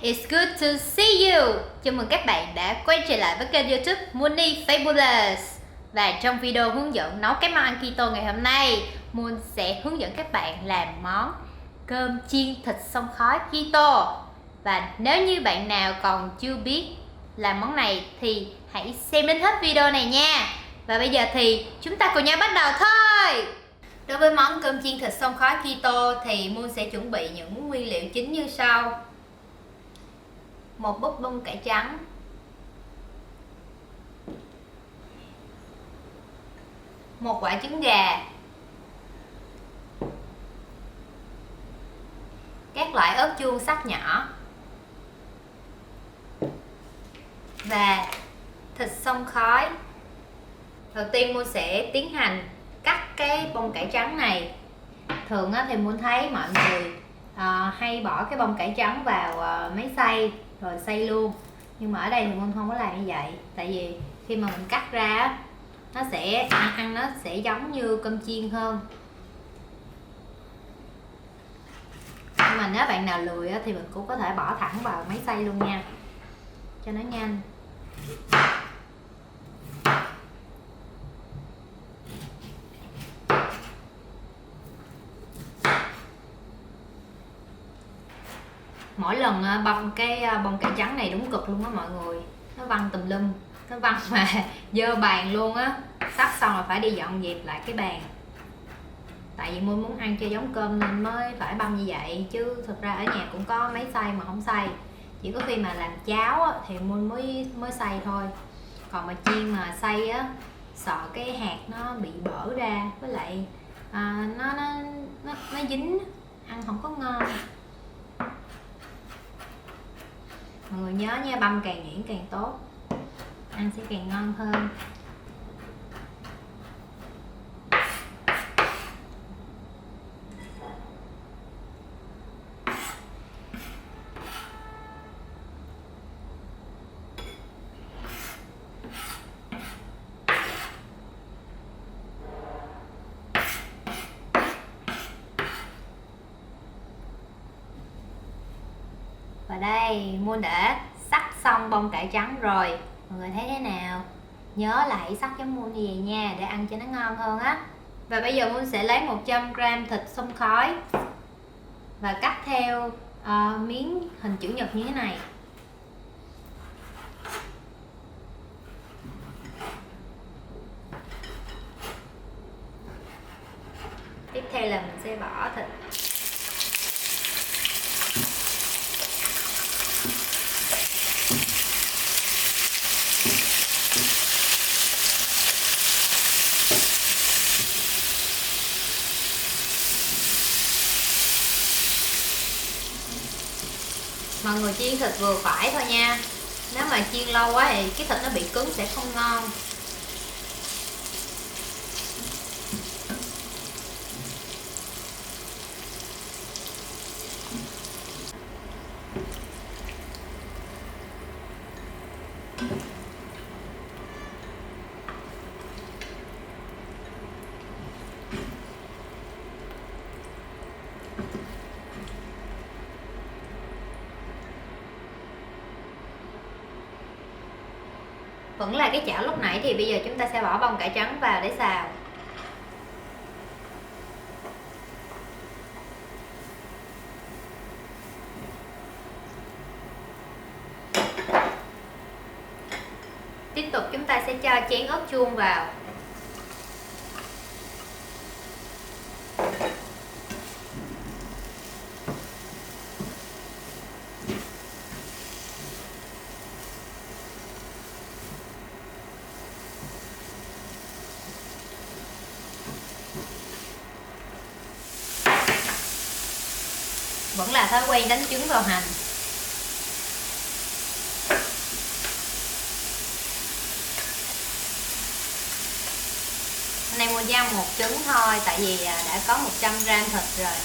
It's good to see you. Chào mừng các bạn đã quay trở lại với kênh YouTube Moony Fabulous. Và trong video hướng dẫn nấu cái món ăn keto ngày hôm nay, Moon sẽ hướng dẫn các bạn làm món cơm chiên thịt xông khói keto. Và nếu như bạn nào còn chưa biết làm món này thì hãy xem đến hết video này nha. Và bây giờ thì chúng ta cùng nhau bắt đầu thôi. Đối với món cơm chiên thịt xông khói keto thì Moon sẽ chuẩn bị những nguyên liệu chính như sau: một búp bông cải trắng, một quả trứng gà, các loại ớt chuông sắc nhỏ và thịt xông khói. Đầu tiên Moon sẽ tiến hành cắt cái bông cải trắng này. Thường thì Moon thấy mọi người hay bỏ cái bông cải trắng vào máy xay rồi xay luôn, nhưng mà ở đây thì Moon không có làm như vậy. Tại vì khi mà mình cắt ra nó sẽ ăn nó sẽ giống như cơm chiên hơn. Nhưng mà nếu bạn nào lười thì mình cũng có thể bỏ thẳng vào máy xay luôn nha, cho nó nhanh. Mỗi lần băm cái bông cải trắng này đúng cực luôn á mọi người, nó văng tùm lum, nó văng mà dơ bàn luôn á. Cắt xong là phải đi dọn dẹp lại cái bàn. Tại vì Moon muốn ăn cho giống cơm nên mới phải băm như vậy, chứ thực ra ở nhà cũng có máy xay mà không xay. Chỉ có khi mà làm cháo thì Moon mới xay thôi. Còn mà chiên mà xay á, sợ cái hạt nó bị bở ra, với lại nó dính, ăn không có ngon. Mọi người nhớ nha, băm càng nhuyễn càng tốt, ăn sẽ càng ngon hơn. Và đây, Moon đã sắc xong bông cải trắng rồi. Mọi người thấy thế nào? Nhớ là hãy sắc giống Moon như vậy nha, để ăn cho nó ngon hơn á. Và bây giờ Moon sẽ lấy 100g thịt xông khói và cắt theo miếng hình chữ nhật như thế này. Tiếp theo là mình sẽ bỏ thịt. Mọi người chiên thịt vừa phải thôi nha. Nếu mà chiên lâu quá thì cái thịt nó bị cứng sẽ không ngon. Vẫn là cái chảo lúc nãy thì bây giờ chúng ta sẽ bỏ bông cải trắng vào để xào. Tiếp tục chúng ta sẽ cho chén ớt chuông vào. Vẫn là thói quen đánh trứng vào hành. Hôm nay mua ra một trứng thôi, tại vì đã có 100g thịt rồi.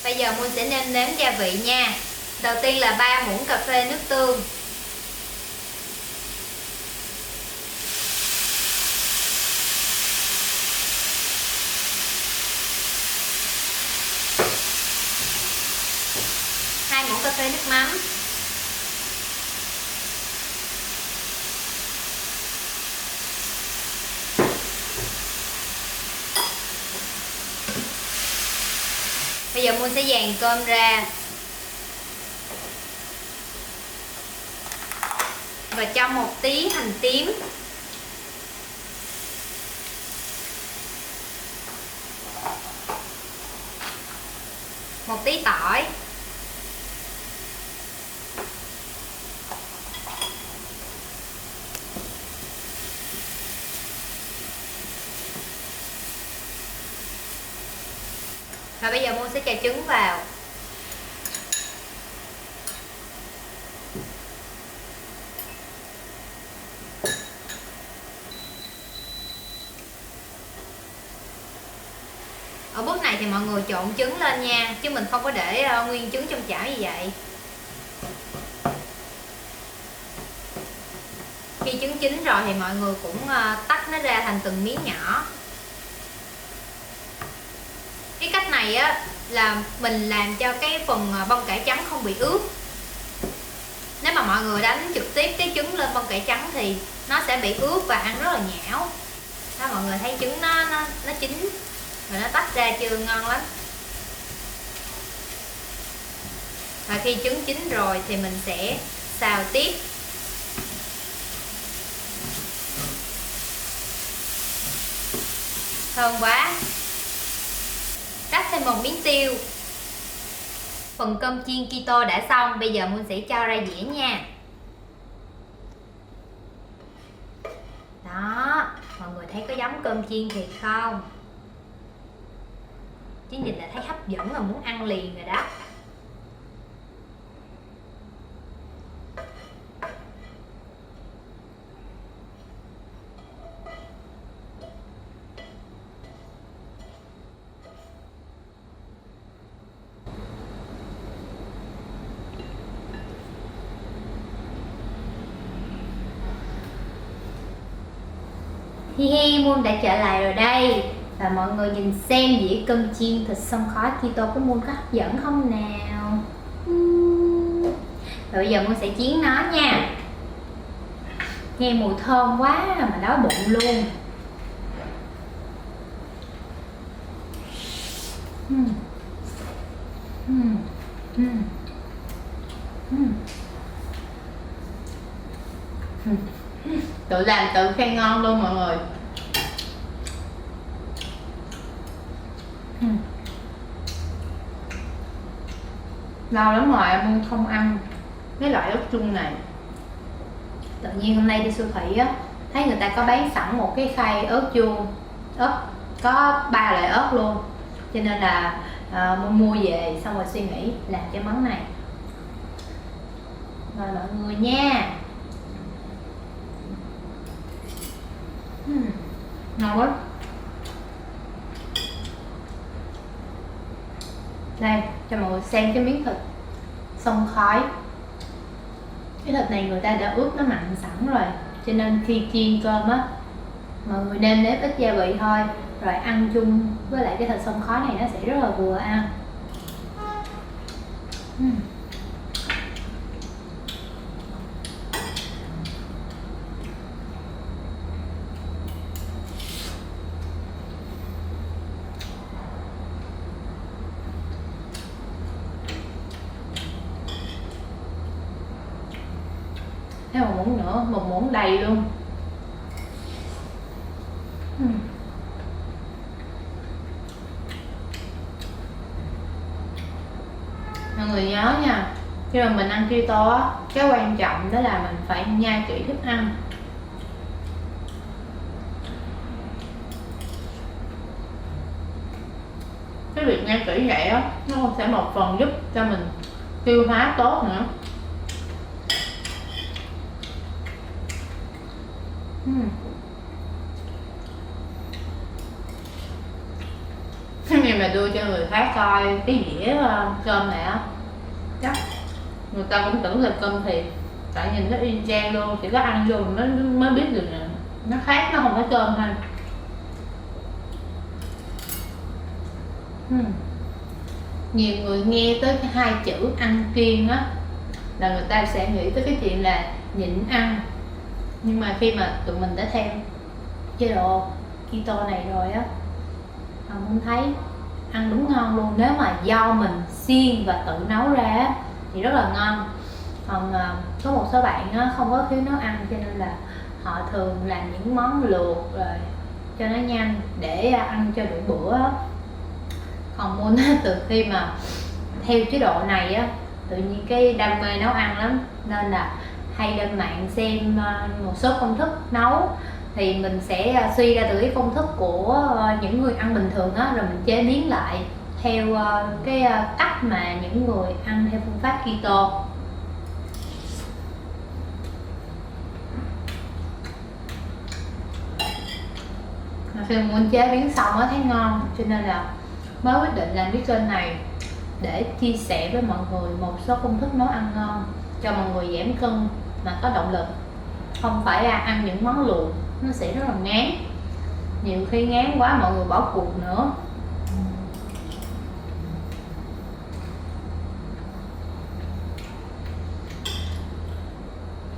Bây giờ Moon sẽ nêm nếm gia vị nha. Đầu tiên là 3 muỗng cà phê nước tương, phê nước mắm. Bây giờ Moon sẽ dàn cơm ra và cho một tí hành tím, một tí tỏi, và bây giờ Moon sẽ cho trứng vào. Ở bước này thì mọi người trộn trứng lên nha, chứ mình không có để nguyên trứng trong chảo như vậy. Khi trứng chín rồi thì mọi người cũng tách nó ra thành từng miếng nhỏ. Cái cách này á là mình làm cho cái phần bông cải trắng không bị ướt. Nếu mà mọi người đánh trực tiếp cái trứng lên bông cải trắng thì nó sẽ bị ướt và ăn rất là nhão. Đó, mọi người thấy trứng nó chín rồi, nó tách ra chưa, ngon lắm. Và khi trứng chín rồi thì mình sẽ xào tiếp. Thơm quá. Rắc thêm một miếng tiêu. Phần cơm chiên keto đã xong, bây giờ Moon sẽ cho ra dĩa nha. Đó, mọi người thấy có giống cơm chiên thiệt không? Chứ nhìn là thấy hấp dẫn và muốn ăn liền rồi đó. Hi hi, Moon đã trở lại rồi đây. Và mọi người nhìn xem dĩa cơm chiên thịt xông khói keto của Moon có hấp dẫn không nào. Và bây giờ Moon sẽ chiên nó nha. Nghe mùi thơm quá mà đói bụng luôn. Tự làm tự khen ngon luôn mọi người. Lâu lắm rồi em không ăn cái loại ớt chuông này. Tự nhiên hôm nay đi siêu thị á, thấy người ta có bán sẵn một cái khay ớt chuông, ớt có 3 loại ớt luôn, cho nên là mua về xong rồi suy nghĩ làm cái món này. Rồi mọi người nha. Ngon quá. Đây, cho mọi người xem cái miếng thịt xông khói. Cái thịt này người ta đã ướp nó mặn sẵn rồi, cho nên khi chiên cơm á, mọi người nêm nếm ít gia vị thôi, rồi ăn chung với lại cái thịt xông khói này nó sẽ rất là vừa ăn. Thêm một muỗng nữa, một muỗng đầy luôn. Mọi người nhớ nha, khi mà mình ăn keto á, cái quan trọng đó là mình phải nhai kỹ thức ăn. Cái việc nhai kỹ vậy á, nó sẽ một phần giúp cho mình tiêu hóa tốt nữa. Cái này mà đưa cho người khác coi cái dĩa cơm này á, chắc người ta cũng tưởng là cơm thiệt, tại nhìn nó y chang luôn, chỉ có ăn vô mới biết được nè, nó khác, nó không phải cơm thôi. nhiều người nghe tới cái hai chữ ăn kiêng á là người ta sẽ nghĩ tới cái chuyện là nhịn ăn, nhưng mà khi mà tụi mình đã theo chế độ keto này rồi á, mình thấy ăn đúng ngon luôn. Nếu mà do mình siêng và tự nấu ra á, thì rất là ngon. Còn có một số bạn á, không có khiếu nấu ăn cho nên là họ thường làm những món luộc rồi cho nó nhanh để ăn cho đủ bữa á. Còn Moon từ khi mà theo chế độ này á, tự nhiên cái đam mê nấu ăn lắm, nên là hay lên mạng xem một số công thức nấu, thì mình sẽ suy ra từ cái công thức của những người ăn bình thường á, rồi mình chế biến lại theo cái cách mà những người ăn theo phương pháp keto. Khi muốn chế biến xong mới thấy ngon, cho nên là mới quyết định làm cái kênh này để chia sẻ với mọi người một số công thức nấu ăn ngon cho mọi người giảm cân mà có động lực, không phải là ăn những món luộc nó sẽ rất là ngán, nhiều khi ngán quá mọi người bỏ cuộc nữa.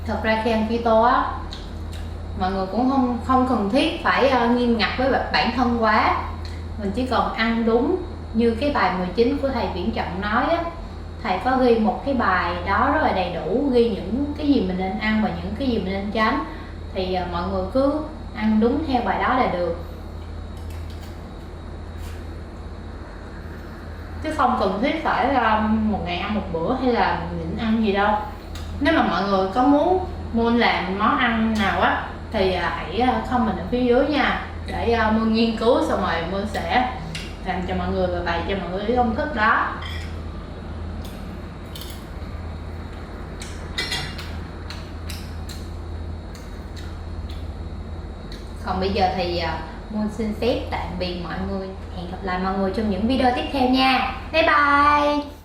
Thật ra khi ăn keto á, mọi người cũng không cần thiết phải nghiêm ngặt với bản thân quá, mình chỉ cần ăn đúng như cái bài 19 của thầy Viễn Trọng nói á. Thầy có ghi một cái bài đó rất là đầy đủ, ghi những cái gì mình nên ăn và những cái gì mình nên tránh, thì mọi người cứ ăn đúng theo bài đó là được, chứ không cần thiết phải một ngày ăn một bữa hay là nhịn ăn gì đâu. Nếu mà mọi người có muốn làm món ăn nào á thì hãy comment ở phía dưới nha, để Moon nghiên cứu xong rồi Moon sẽ làm cho mọi người và bày cho mọi người cái công thức đó. Còn bây giờ thì Moon xin phép tạm biệt mọi người, hẹn gặp lại mọi người trong những video tiếp theo nha. Bye bye.